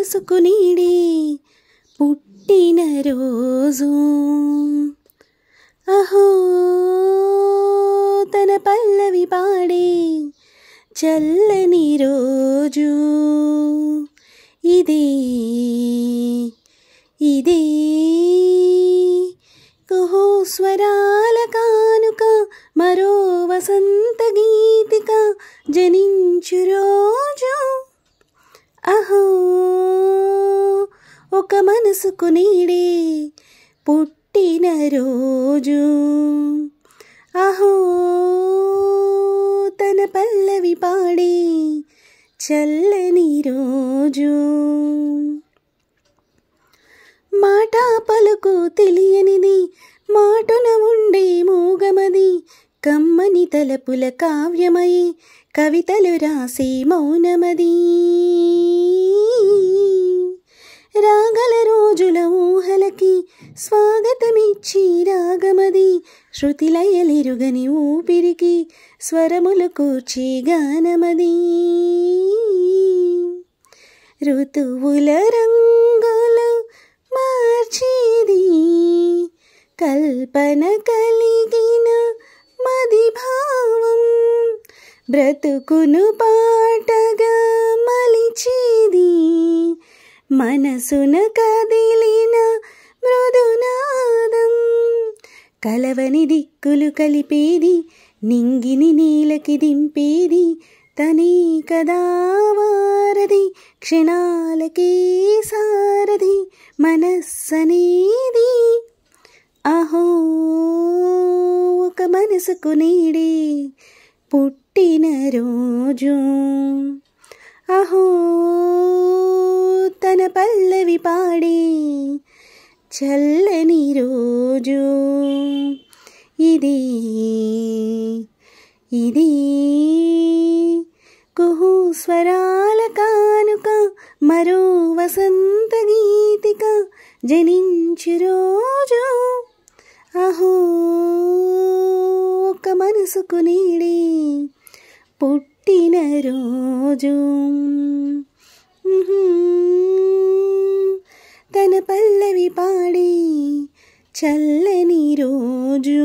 మనసుకు నీడే పుట్టిన రోజు అహో తన పల్లవి పాడే చల్లని రోజు ఇదే ఇదే కుహు స్వరాల కానుక మరో వసంత గీతిక జనించు రోజు అహో ఒక మనసుకు నీడే పుట్టిన రోజు అహో తన పల్లవి పాడే చల్లని రోజు మాట పలుకు తెలియనిది మాటున ఉండే మూగమది కమ్మని తలపుల కావ్యమై కవితలు రాసే మౌనమది రాగల రోజుల ఊహలకి స్వాగతమిచ్చి రాగమది శృతిలయలిరుగని ఊపిరికి స్వరములు కూర్చి గానమది ఋతువుల రంగులు మార్చేది కల్పన కలిగిన మది భావం బ్రతుకును పాటగా మలిచేది మనసున కదిలిన మృదునాదం కలవని దిక్కులు కలిపేది నింగిని నీలకి దింపేది తనే కదా వారది క్షణాలకే సారథి మనస్సనేది అహో ఒక మనసుకు నీడే పుట్టిన రోజు అహో తన పల్లవి పాడే చల్లని రోజు ఇదే ఇదే కుహు స్వరాల కానుక మరో వసంత గీతిక జనించు రోజు అహో ఒక మనసుకు నీడే పుట్టిన రోజు తన పల్లవి పాడే చల్లని రోజు.